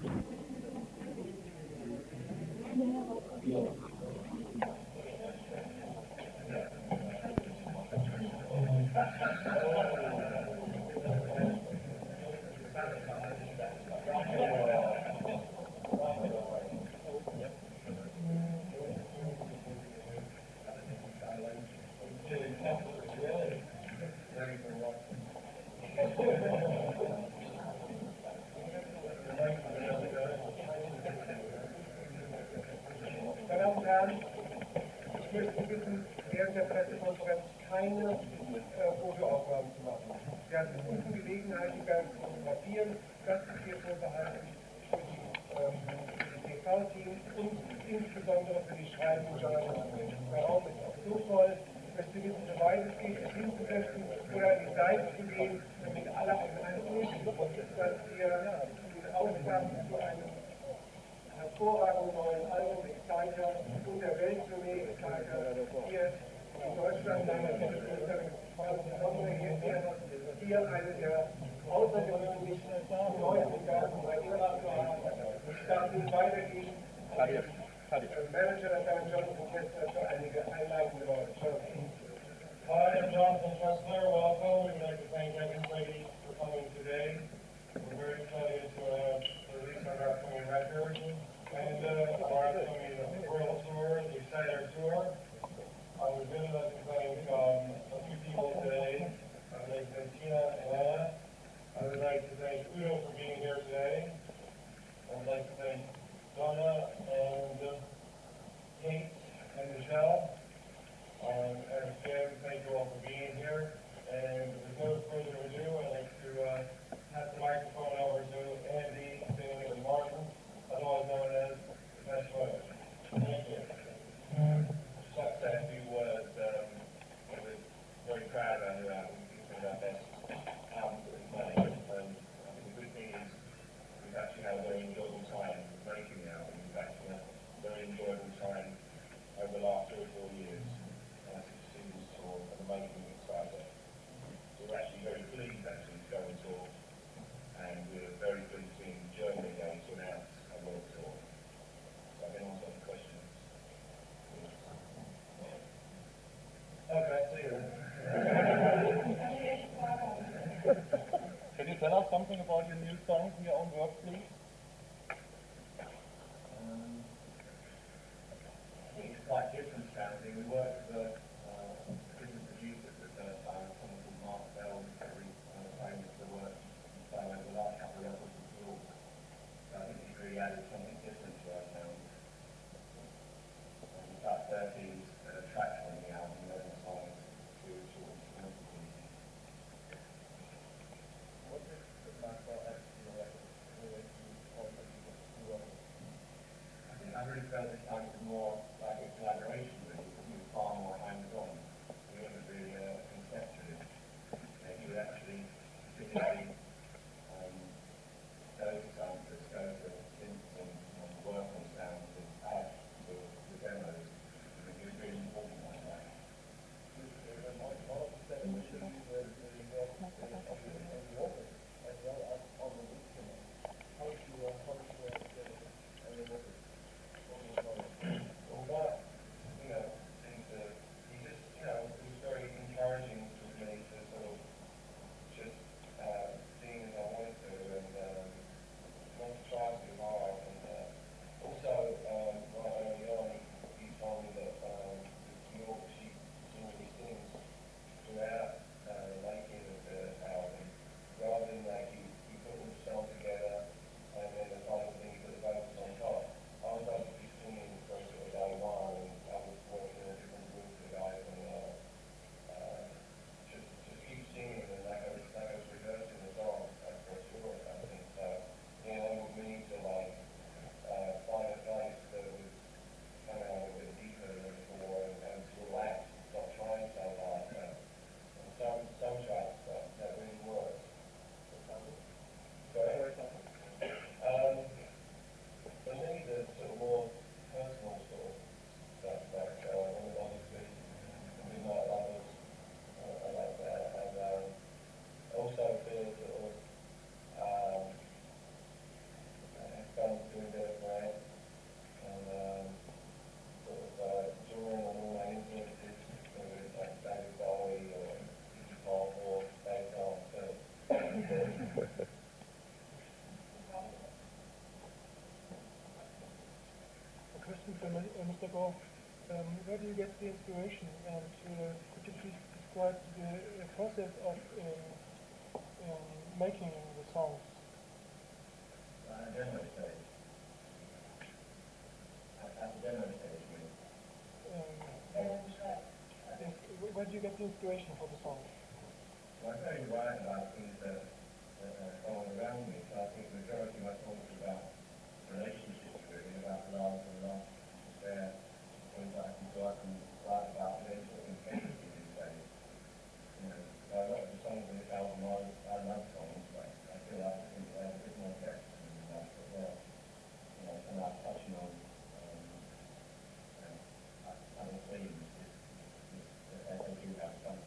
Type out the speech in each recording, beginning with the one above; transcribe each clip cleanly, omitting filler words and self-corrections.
Meine Damen und Herren, ich möchte Sie bitten, während der Pressekonferenz keine Fotoaufnahmen zu machen. Sie hatten gute Gelegenheit, die Bands zu fotografieren. Das ist hier vorbehalten für die TV-Teams und insbesondere für die schreibenden Journalisten. Der Raum ist auch so voll. Ich möchte bitten, soweit es geht, sich hinzusetzen oder an die Seite zu gehen, damit alle einen Eindruck haben, dass wir den Aufgaben zu einem hervorragenden neuen Album Exciter und der Welttournee Exciter hier in Deutschland, hier eine der außergewöhnlich neuen Werke bei Ihrer zu haben. Ich darf Ihnen weitergeben Manager Sam Johnson jetzt für einige einleitende Worte. Hi, I'm Jonathan Tressler. Welcome. We'd like to thank everybody for coming today. We're very excited to release our upcoming record and our upcoming World Tour, the Exciter Tour. I was really like to thank a few people today. I'd like to thank Tina and Anna. I would like to thank Udo for being here today. I would like to thank Donna and Kate and Michelle. And again, thank you all for being here. And with no further ado, I'd like to pass the microphone over to Andy, Danny, and Martin, otherwise known as the Best Photos. Thank you. Just like to say a few words. We're very proud of our new album. It's our best album that we've made. The good thing is we've actually had a very enjoyable time making the album. We've actually had a very enjoyable time over the last 3 or 4 years. Tour and the making of Exciter. So we're actually very pleased to go and tour, and we're very pleased to be in Germany again to announce a world tour. So if anyone's got any questions. Okay, see you then. Can you tell us something about your new songs in your own words, please? I think it's quite different sounding. We work with different producers at the first time. Someone called Mark Bell, very famous for the work he's done over the last couple of records with York. So I think he's really added something different to our sound. We've got 13 tracks on the album, 11 songs to sort of instrumental pieces. What did Mark Bell add to your record? I think I really felt this time it was more like a collaboration, really, because he was far more hands-on. He wasn't really a conceptualist. He would actually physically go to samples, go to synths and work on sounds and add to the demos. I think he was really important like that. question for Mr. Gore. Where do you get the inspiration, and could you please describe the process of making the songs? Demo stage. At the demo stage, really. Where do you get the inspiration for the songs? Well, I tell you write about things that are all around me, so I think the majority of my songs are about relationships, really, about love and love, despair, things like that. So I can write about any sort of intensity these days. You know, a lot of the songs on this album I love songs, but I feel like I think they have a bit more depth than that as well. You know, and I'm touching on other themes. They do have some.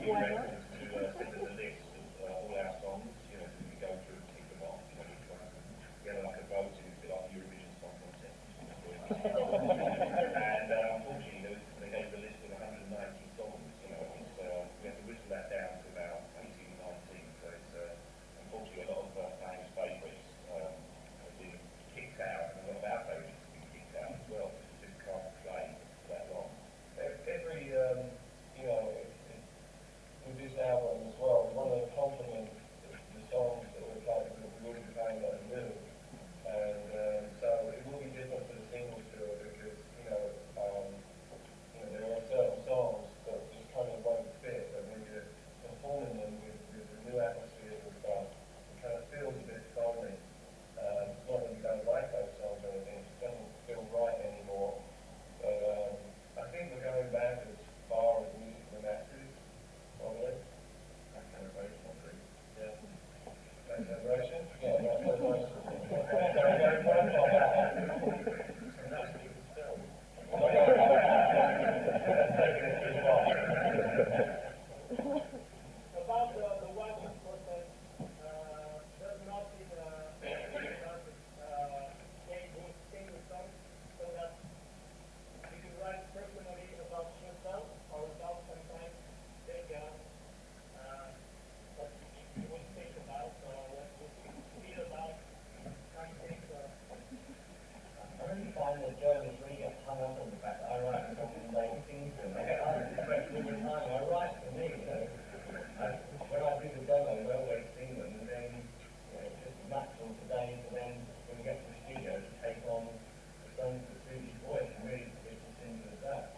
we recommend to send us a list of all our songs, you know, so we go through and tick them off, you know, each one. Get like a voting, a bit like the Eurovision Song Contest. And unfortunately, they gave a list of 190 songs, you know, it's, we have to whittle that down to about 18, 19, so it's unfortunately a lot of famous favourites have been kicked out, and a lot of our favourites have been kicked out as well, because we just can't play for that long. Every, you know, with this album as well, we want to compliment the songs that we're playing, that we will be playing that are new. And so it will be different for the singles tour because, there are certain songs that just kind of won't fit, but when you're performing them with the new atmosphere and stuff, it kind of feels a bit phony. It's not that you don't like those songs or anything, it just doesn't feel right anymore. But I think we're going back as far as music for the masses, probably. That celebration, I agree. Yeah. That celebration? Yeah, that celebration. Very proud of that. And that's the film. About the writing process, does not in sing the song so that you can write personally about yourself or about sometimes they what you would think about or what you feel about some things or I really find that journalists really get hung up on the fact that I write something they sing to them. I get asked the question all the time. I write for me, when I do the demos, I always sing them, and then it's just natural today to then, when we get to the studio, to take on the songs that suit his voice, and really it's as simple as that.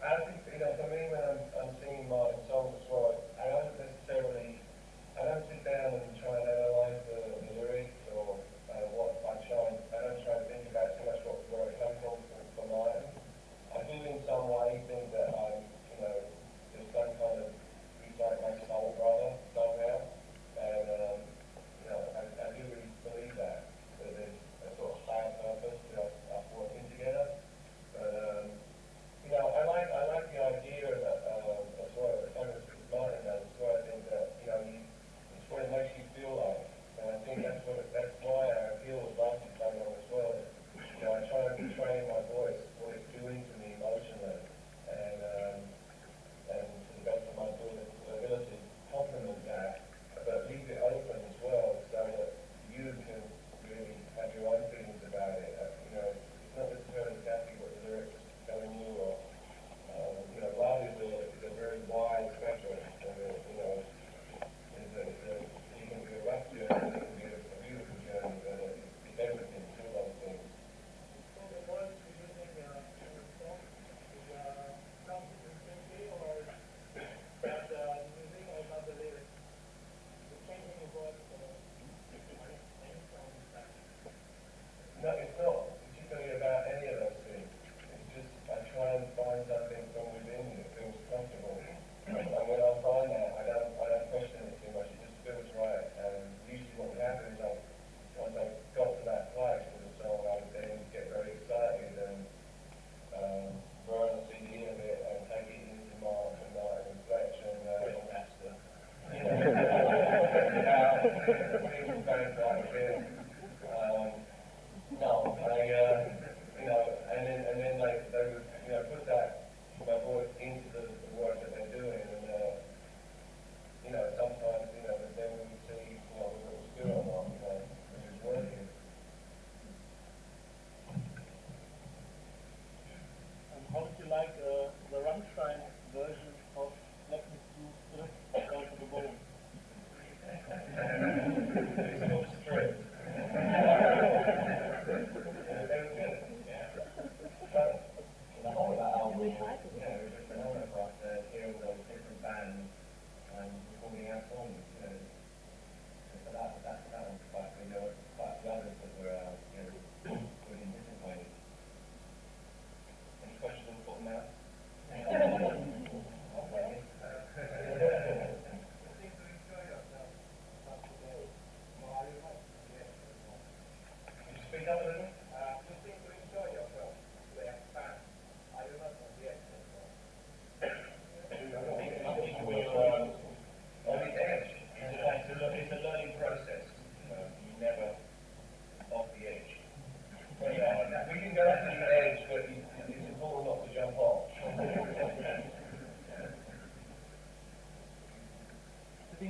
I think, for me, when I'm singing my songs as well, I don't sit down and try and analyze the lyrics or I don't try to think about too much where it comes from for mine. I do in some way think that I'm, there's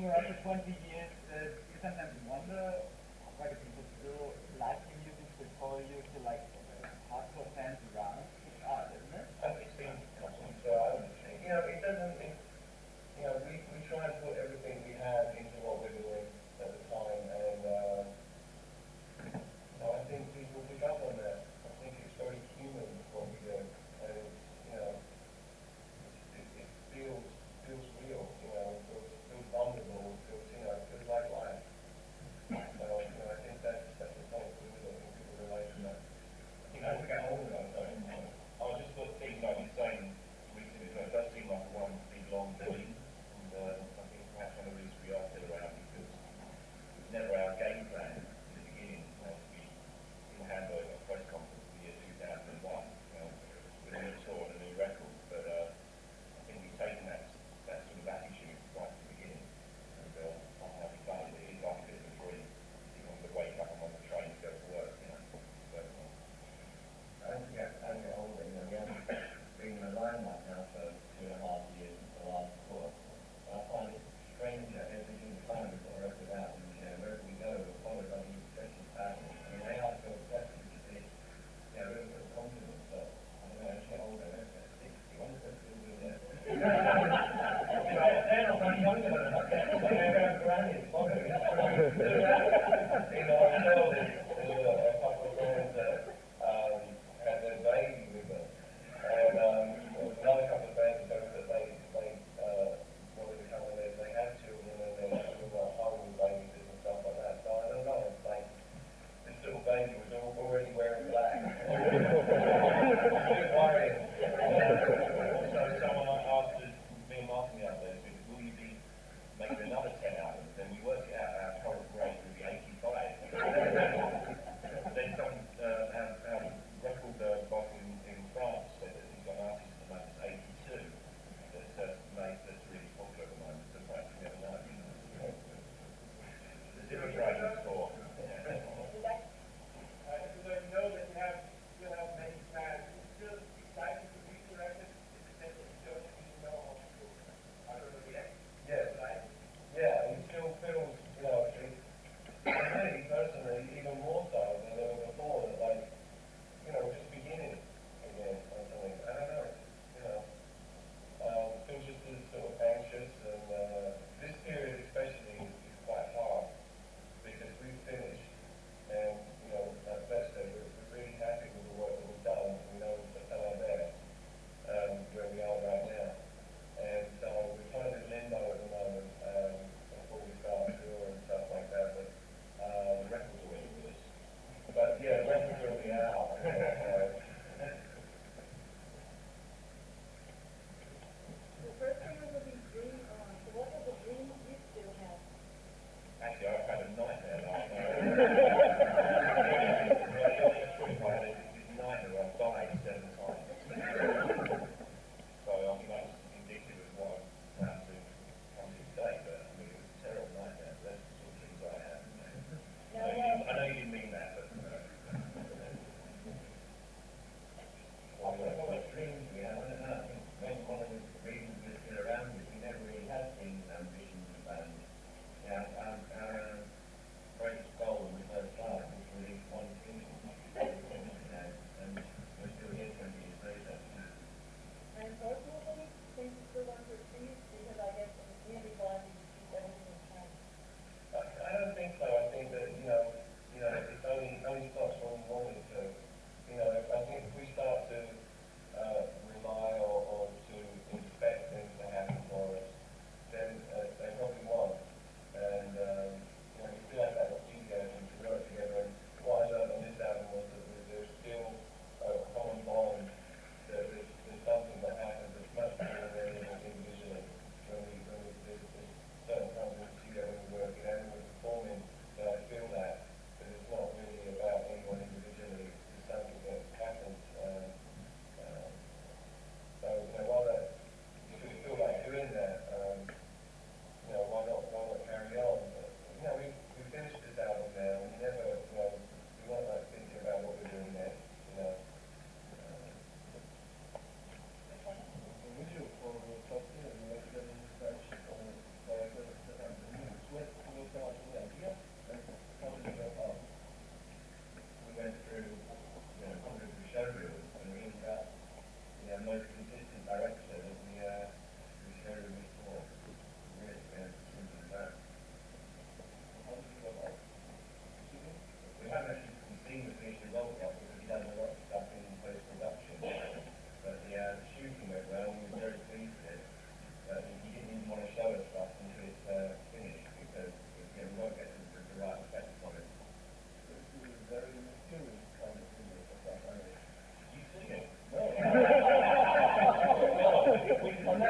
you know, after 20 years, you sometimes wonder why the people still like your music, they call you to like hardcore fans around this art, isn't it? It's been constant. You know, it doesn't, you know, we try and put everything we have into what we're doing at the time, and you know, I think people pick up on that. I think it's very human what we do, and it's, you know, it feels real, you know, it feels vulnerable, it feels, you know, it feels like life.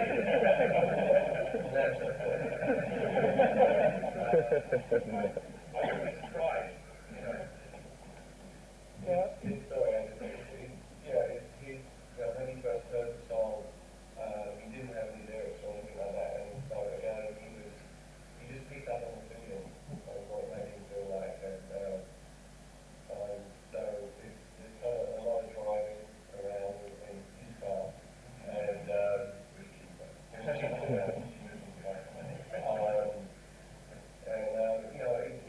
I would be surprised, you know. His story, and when he first heard the song, he didn't have any lyrics or anything like that, and so he just picked up on the feeling of what it made him feel like, and so it's kind of a lot of driving around in his car, and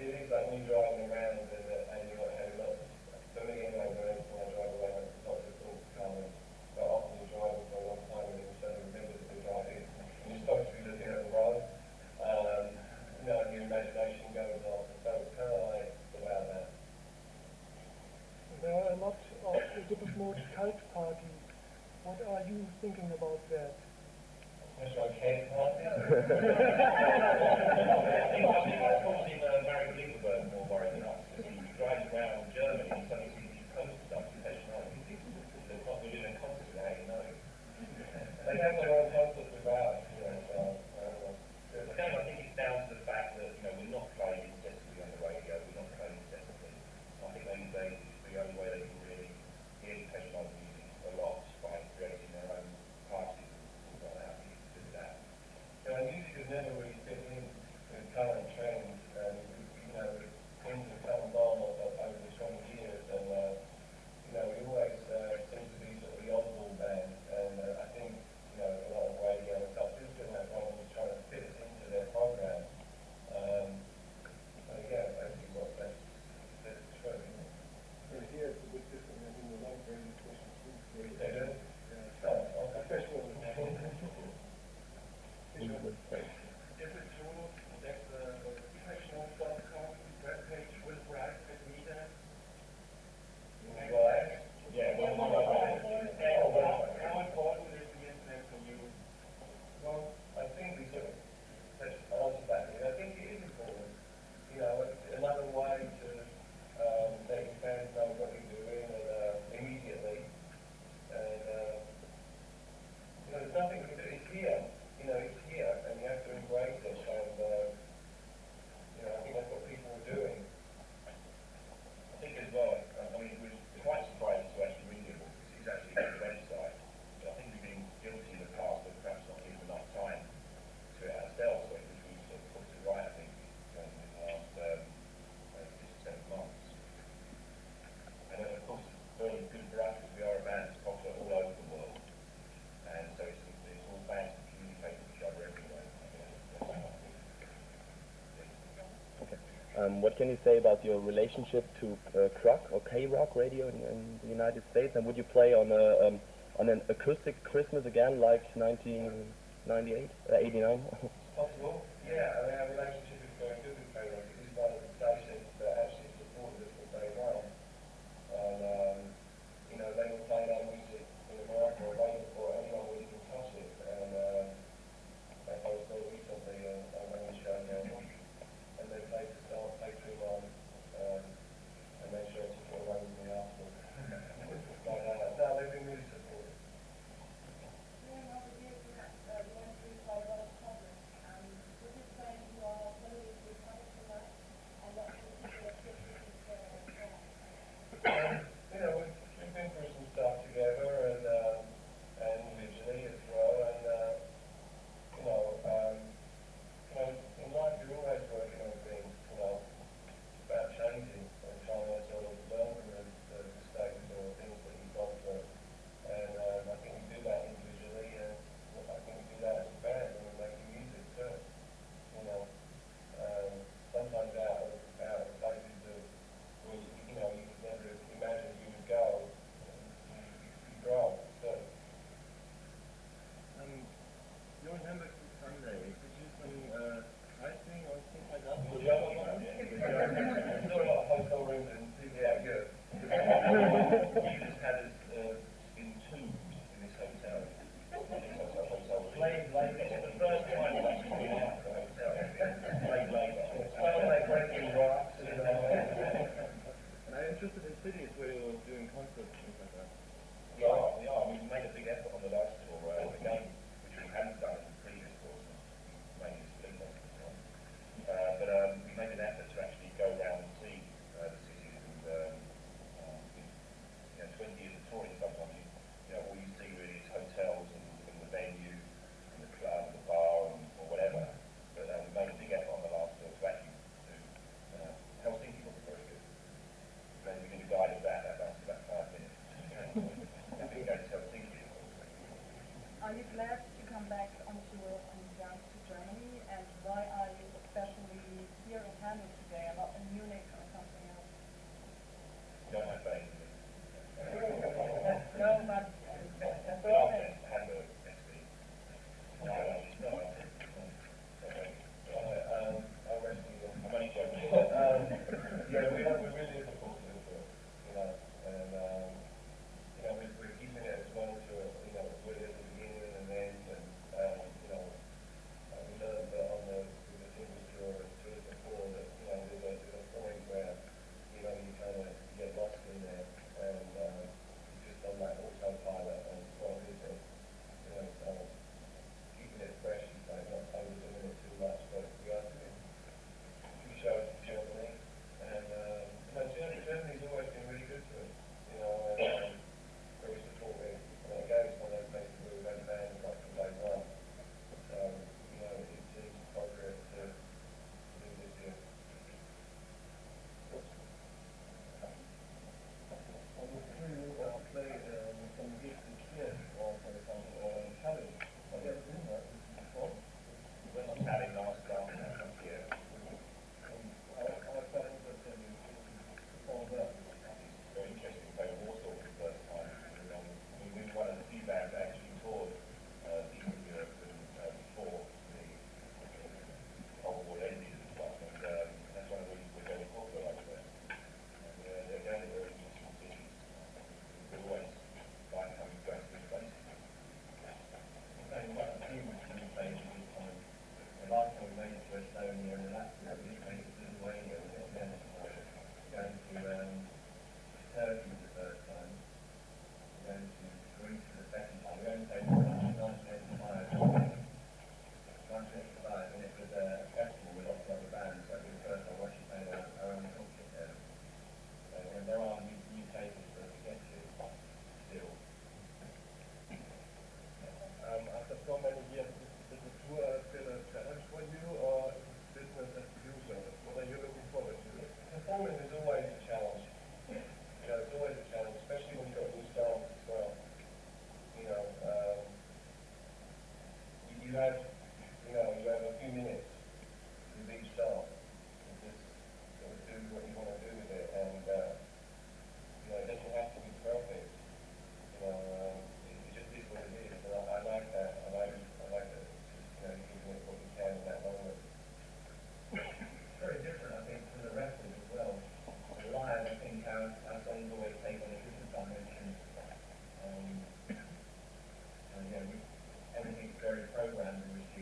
it is like when you're driving around and you're not having lots of, for me anyway, when I drive around, lots of thoughts come, but often you're driving for a long time and you suddenly remember that you're driving, and you're supposed to be looking at the road, and your imagination goes off, and so it's kind of like about that. There are a lot of Depeche Mode cult parties. What are you thinking about that? That's like cake parties. That's probably Barry Lieberberg more worried than us, because he drives around Germany and suddenly sees these posters up in Pressconference. They're not doing a concert with how you know. They have their own concerts without, so Again, I think it's down to the fact that, we're not playing incessantly on the radio, we're not playing incessantly. I think the only way they can really hear the Pressconference music a lot is by creating their own parties and stuff like that. We need to do that. Music has never really fit in with current trends, and things have come and gone over the 20 years, and we always seem to be sort of the oddball band, and I think a lot of radio and stuff is doing that problem, is trying to fit us into their program. But again, basically that's true. Well, here it's a bit different. I mean, the long range discussions They do? professional. Is it true that the Pressconference.com webpage will rise at meter? Yeah, How important is the internet for you? Well, I think we sort of answered that. I think it is important. Another way to let your fans know what you're doing immediately. And there's nothing we can do. It's here. It's here, and you have to embrace it. And I think that's what people are doing. I think as well, we're quite surprised to actually read it, because it's actually on the website. But I think we've been guilty in the past of perhaps not giving enough time to it ourselves, which we've sort of put to right, I think, in the last 6 or 7 months. And then, of course, it's very good for us, because we are a band that's popular all over the world. And so it's all bands to communicate with each other everywhere. What can you say about your relationship to Kruk or K-Rock radio in the United States? And would you play on an acoustic Christmas again, like 1998, 89? Possible? Yeah, our relationship is very good with K-Rock. It is one of the stations that actually supported us from day one. And, they were playing our music in America way before anyone would even touch it. And I was there recently and I ran the show down, and they played the start, played Dream On, and made sure I took it away with me afterwards. But no, they've been really supportive. During all the years you went through quite a lot of problems, would you say you are Are you glad to come back on tour and down to Germany? And why are you especially here in Hamburg today and not in Munich or something else? Don't have faith. No, but Berlin. Hamburg, actually. No, I'll rest you. I'm only joking. Yeah, we're really looking forward to the tour, you know, and you know, we're keeping it as well to, you know, with it at the beginning and the end, and you know, we learned that on the singles tour and tours before that, you know, there's a point where, you know, you kind of get lost in there, and just on that autopilot, and what is it, you know, keeping it fresh, like not overdoing it too much, but we are doing two shows in Germany, and you know, Germany's always been really good to us, you know, and very supportive. And again, it's one of those places where we've had bands right from day one, so you know, it seems appropriate to do this year. On the through play some gigs and kids, or for example, challenge. Have you ever been there before? We went to Tallinn last year. How far interested in perform there? Very interesting to play Warsaw for the first time. And, we were one of the few bands that actually toured Eastern Europe and before the Cold War ended and stuff. And that's one of the reasons we're going to Portugal over there. And again, they're very interesting cities. We always like coming to these places. Playing quite a few new places this time. The last time we made it to Estonia and Latvia, we made it to Lithuania, we got down to going to Turkey for the first time, going to Greece for the second time. We only played 1985, and it was a festival with lots of other bands, so it was the first time we actually played our own concert there. And there are new places for us to get to still. After so many years, is the tour still a challenge for you, or is it business as usual? What are you looking forward to? Performing is always a challenge. You know, it's always a challenge, especially when you've got new songs as well. You know, you have a few minutes with each song. You just sort of do what you want to do with it, and you know, it doesn't have to be perfect. You know, it just is what it is. And I like that. I like that. You know, giving it what you can in that moment. It's very different, I think, from the record as well. Live, I think our songs always take on a different dimension. And yeah, everything's very programmed in this year.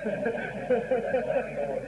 Slightly more